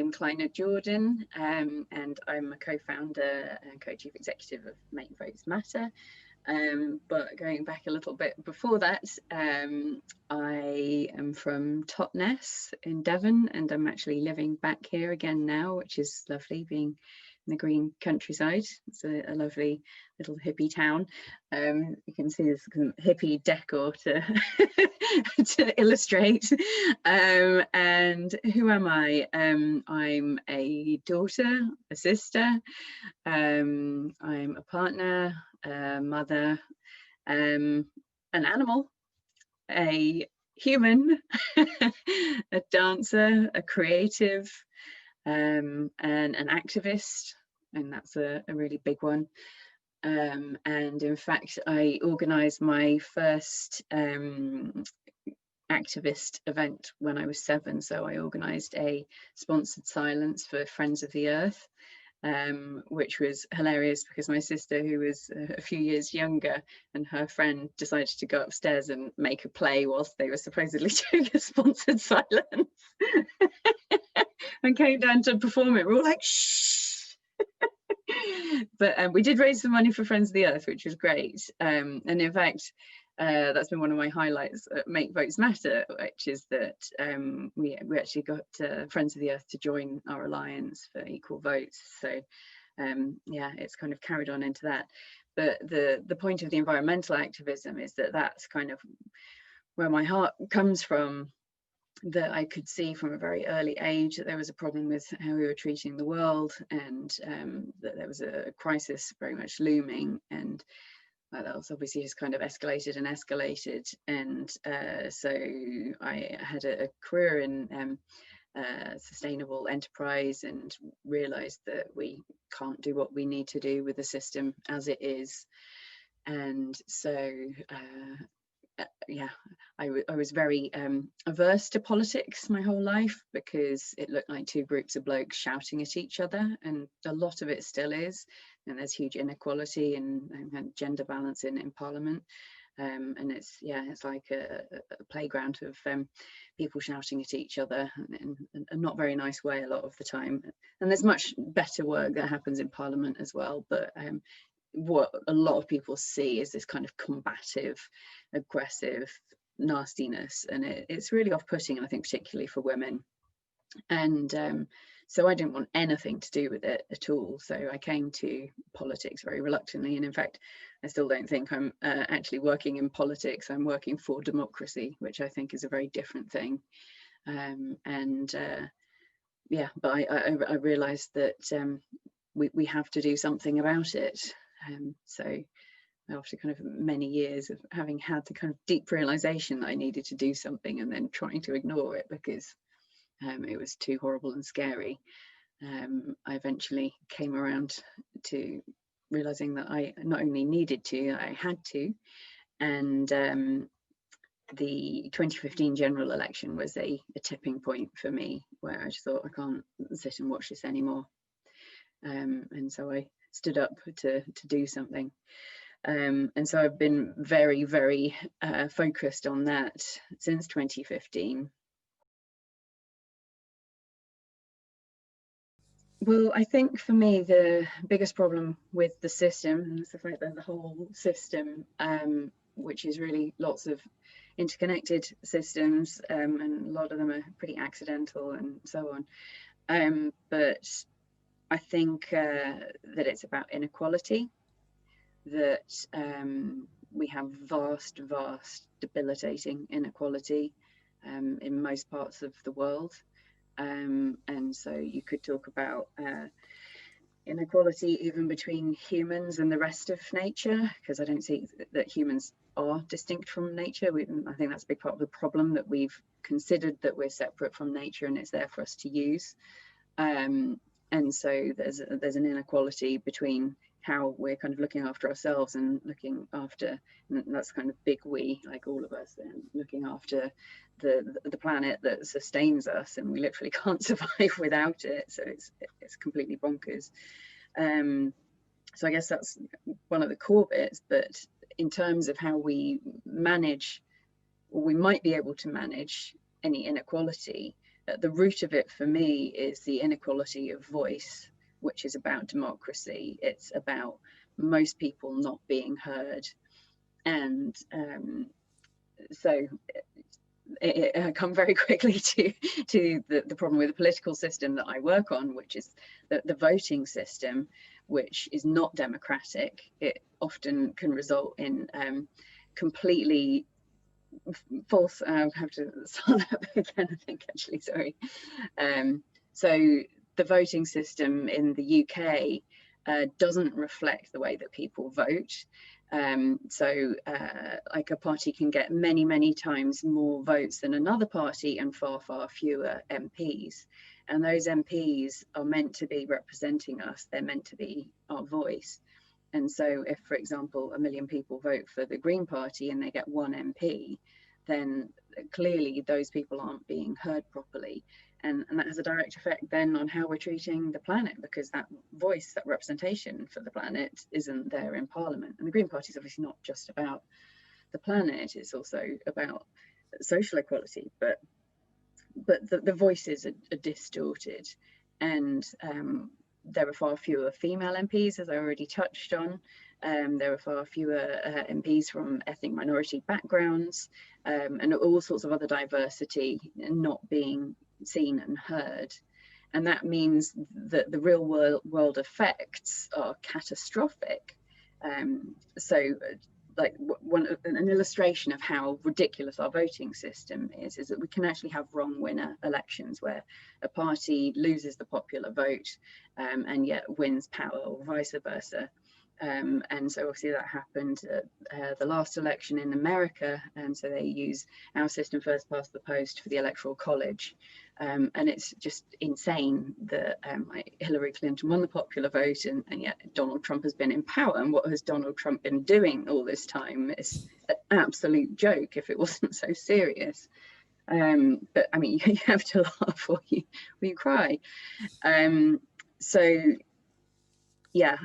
I'm Klina Jordan, and I'm a co-founder and co-chief executive of Make Votes Matter. But going back a little bit before that, I am from Totnes in Devon, and I'm actually living back here again now, which is lovely, being in the green countryside. It's a lovely little hippie town. You can see there's some hippie decor to, to illustrate. And who am I? I'm a daughter, a sister, I'm a partner, a mother, an animal, a human, a dancer, a creative, and an activist, and that's a really big one. And in fact, I organised my first activist event when I was 7. So I organised a sponsored silence for Friends of the Earth, which was hilarious because my sister, who was a few years younger, and her friend decided to go upstairs and make a play whilst they were supposedly doing a sponsored silence and came down to perform it. We're all like, shh. But we did raise some money for Friends of the Earth, which was great. And in fact, that's been one of my highlights at Make Votes Matter, which is that we actually got Friends of the Earth to join our alliance for equal votes. So yeah, it's kind of carried on into that. But the point of the environmental activism is that that's kind of where my heart comes from, that I could see from a very early age that there was a problem with how we were treating the world, and that there was a crisis very much looming, and that was obviously just kind of escalated and escalated. And so I had a career in sustainable enterprise, and realized that we can't do what we need to do with the system as it is. And so yeah, I was very averse to politics my whole life, because it looked like two groups of blokes shouting at each other, and a lot of it still is. And there's huge inequality and gender balance in Parliament, and it's like a playground of people shouting at each other in a not very nice way a lot of the time. And there's much better work that happens in Parliament as well, but what a lot of people see is this kind of combative, aggressive nastiness, and it's really off-putting, and I think particularly for women. And so I didn't want anything to do with it at all. So I came to politics very reluctantly, and in fact I still don't think I'm actually working in politics. I'm working for democracy, which I think is a very different thing. Yeah, but I realized that we have to do something about it. So after kind of many years of having had the kind of deep realization that I needed to do something, and then trying to ignore it because it was too horrible and scary, I eventually came around to realizing that I not only needed to, I had to. And the 2015 general election was a tipping point for me, where I just thought, I can't sit and watch this anymore. And so I stood up to do something. And so I've been very, very focused on that since 2015. Well, I think for me, the biggest problem with the system, is the fact that the whole system, which is really lots of interconnected systems, and a lot of them are pretty accidental and so on. But I think that it's about inequality, that we have vast, debilitating inequality in most parts of the world. And so you could talk about inequality even between humans and the rest of nature, because I don't see that humans are distinct from nature. I think that's a big part of the problem, that we've considered that we're separate from nature and it's there for us to use. And so there's an inequality between how we're kind of looking after ourselves and looking after, and that's kind of big we, like all of us, and looking after the planet that sustains us, and we literally can't survive without it. So it's completely bonkers. So I guess that's one of the core bits. But in terms of how we manage, or we might be able to manage, any inequality, at the root of it for me is the inequality of voice, which is about democracy. It's about most people not being heard. And so I come very quickly to the problem with the political system that I work on, which is the voting system, which is not democratic. It often can result in completely false. I have to start that again, I think, actually, sorry. So the voting system in the UK doesn't reflect the way that people vote. Like a party can get many times more votes than another party and far fewer MPs. And those MPs are meant to be representing us. They're meant to be our voice. And so if, for example, 1 million people vote for the Green Party and they get 1 MP, then clearly those people aren't being heard properly. And that has a direct effect then on how we're treating the planet, because that voice, that representation for the planet isn't there in Parliament. And the Green Party is obviously not just about the planet, it's also about social equality, but the voices are distorted. And there are far fewer female MPs, as I already touched on. There are far fewer MPs from ethnic minority backgrounds, and all sorts of other diversity not being seen and heard. And that means that the real world effects are catastrophic. Like an illustration of how ridiculous our voting system is that we can actually have wrong winner elections where a party loses the popular vote and yet wins power, or vice versa. And so obviously that happened at the last election in America, and so they use our system, first past the post, for the Electoral College. And it's just insane that like Hillary Clinton won the popular vote, and yet Donald Trump has been in power. And what has Donald Trump been doing all this time? It's an absolute joke if it wasn't so serious. But I mean, you have to laugh or you cry. Yeah,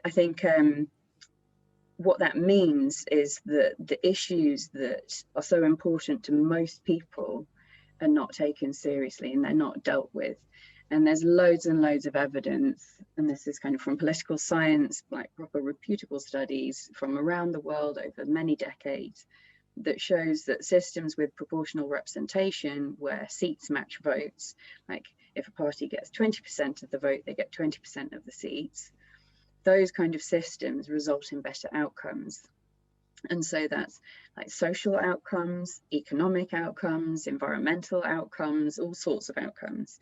I think what that means is that the issues that are so important to most people are not taken seriously, and they're not dealt with. And there's loads and loads of evidence, and this is kind of from political science, like proper reputable studies from around the world over many decades, that shows that systems with proportional representation, where seats match votes, like if a party gets 20% of the vote, they get 20% of the seats, those kind of systems result in better outcomes. And so that's like social outcomes, economic outcomes, environmental outcomes, all sorts of outcomes.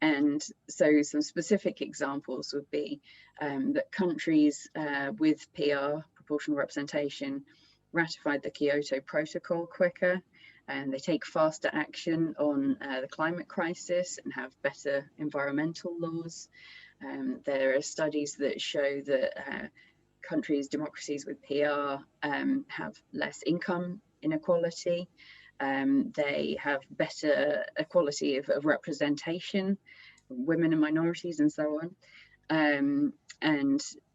And so some specific examples would be that countries with PR, proportional representation, ratified the Kyoto Protocol quicker, and they take faster action on the climate crisis and have better environmental laws. There are studies that show that democracies with PR have less income inequality. They have better equality of representation, women and minorities, and so on.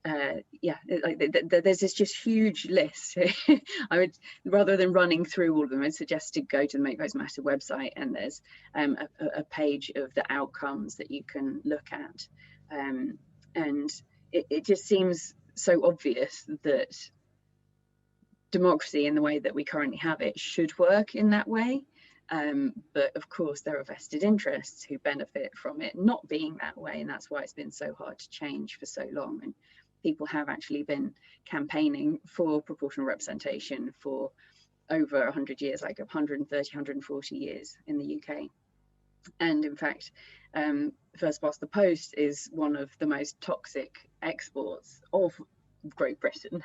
There's this just huge list. I would, rather than running through all of them, I'd suggest to go to the Make Votes Matter website, and there's a page of the outcomes that you can look at. And it just seems so obvious that democracy in the way that we currently have it should work in that way. But of course, there are vested interests who benefit from it not being that way. And that's why it's been so hard to change for so long. And people have actually been campaigning for proportional representation for over 100 years, like 130, 140 years in the UK. And in fact, first past the post is one of the most toxic exports of Great Britain.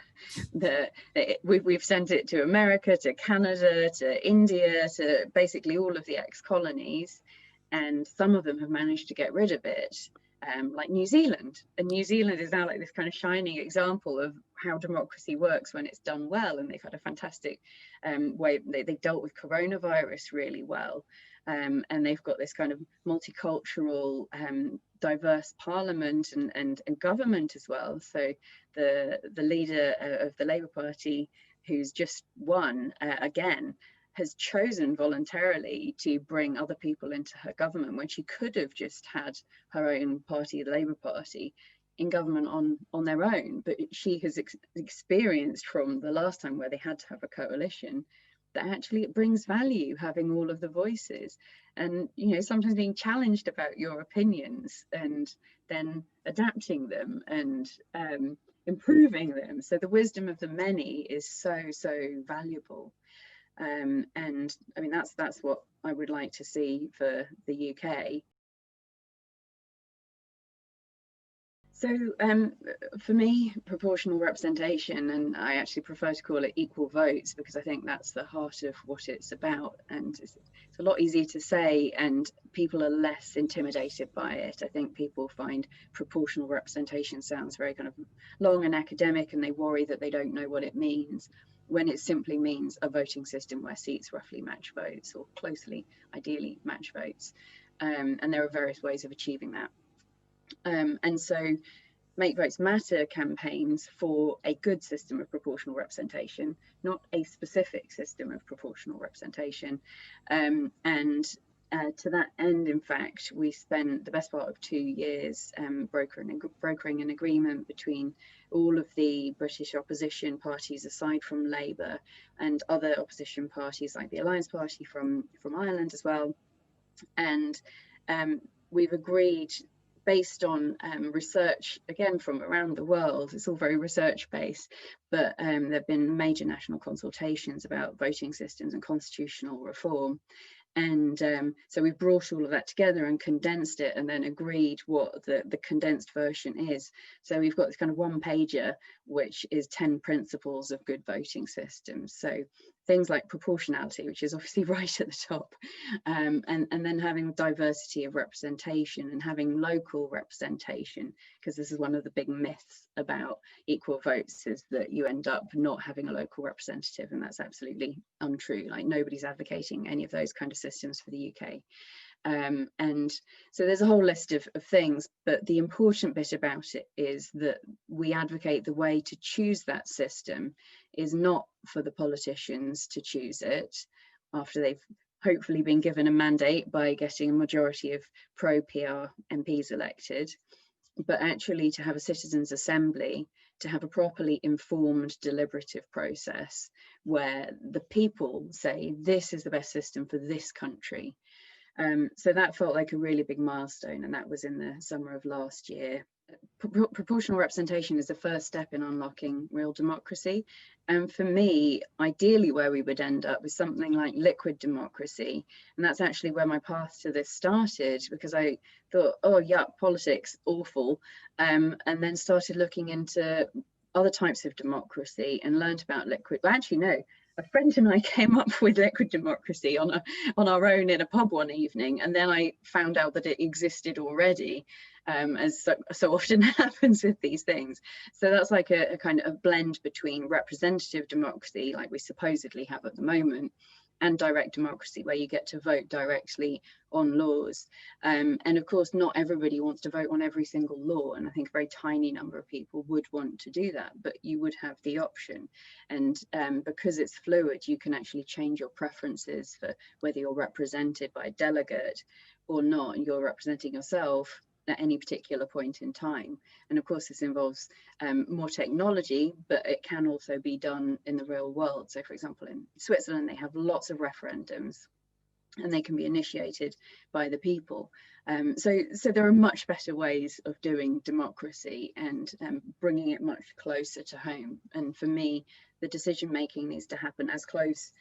We've sent it to America, to Canada, to India, to basically all of the ex-colonies, and some of them have managed to get rid of it, like New Zealand. And New Zealand is now like this kind of shining example of how democracy works when it's done well, and they've had a fantastic way. They dealt with coronavirus really well. And they've got this kind of multicultural, diverse parliament and government as well. So the leader of the Labour Party, who's just won again, has chosen voluntarily to bring other people into her government when she could have just had her own party, the Labour Party, in government on their own. But she has experienced from the last time where they had to have a coalition that actually it brings value having all of the voices, and sometimes being challenged about your opinions and then adapting them and improving them. So the wisdom of the many is so valuable. And I mean, that's what I would like to see for the UK. So for me, proportional representation, and I actually prefer to call it equal votes, because I think that's the heart of what it's about, and it's a lot easier to say and people are less intimidated by it. I think people find proportional representation sounds very kind of long and academic, and they worry that they don't know what it means, when it simply means a voting system where seats roughly match votes, or closely, ideally, match votes. And there are various ways of achieving that. And so Make Votes Matter campaigns for a good system of proportional representation, not a specific system of proportional representation. To that end, in fact, we spent the best part of 2 years brokering an agreement between all of the British opposition parties, aside from Labour, and other opposition parties like the Alliance Party from Ireland as well. And we've agreed, based on research, again, from around the world. It's all very research based, but there have been major national consultations about voting systems and constitutional reform. And so we've brought all of that together and condensed it, and then agreed what the condensed version is. So we've got this kind of one pager, which is 10 principles of good voting systems. So things like proportionality, which is obviously right at the top, and then having diversity of representation and having local representation, because this is one of the big myths about equal votes, is that you end up not having a local representative, and that's absolutely untrue. Like, nobody's advocating any of those kind of systems for the UK. And so there's a whole list of things, but the important bit about it is that we advocate the way to choose that system is not for the politicians to choose it after they've hopefully been given a mandate by getting a majority of pro-PR MPs elected, but actually to have a citizens' assembly, to have a properly informed deliberative process where the people say, this is the best system for this country. So that felt like a really big milestone, and that was in the summer of last year. Proportional representation is the first step in unlocking real democracy. And for me, ideally where we would end up is something like liquid democracy. And that's actually where my path to this started, because I thought, oh, yuck, politics, awful. And then started looking into other types of democracy and learned about liquid. Well, actually, no. A friend and I came up with liquid democracy on our own in a pub one evening, and then I found out that it existed already, as so often happens with these things. So that's like a kind of a blend between representative democracy, like we supposedly have at the moment, and direct democracy, where you get to vote directly on laws. And of course, not everybody wants to vote on every single law, and I think a very tiny number of people would want to do that, but you would have the option. And because it's fluid, you can actually change your preferences for whether you're represented by a delegate or not, and you're representing yourself at any particular point in time. And of course, this involves more technology, but it can also be done in the real world. So for example, in Switzerland, they have lots of referendums, and they can be initiated by the people. So there are much better ways of doing democracy and bringing it much closer to home. And for me, the decision making needs to happen as close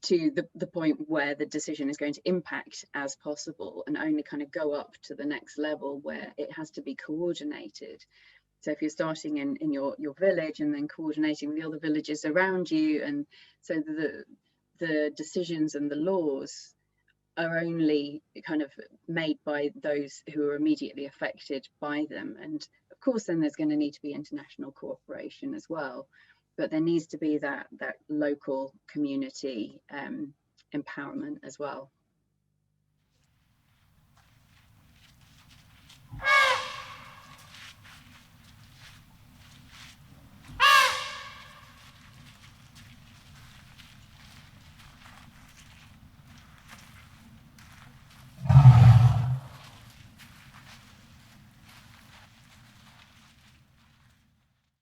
to the point where the decision is going to impact as possible, and only kind of go up to the next level where it has to be coordinated. So if you're starting in your village and then coordinating with the other villages around you, and so the decisions and the laws are only kind of made by those who are immediately affected by them. And of course, then there's going to need to be international cooperation as well. But there needs to be that local community empowerment as well.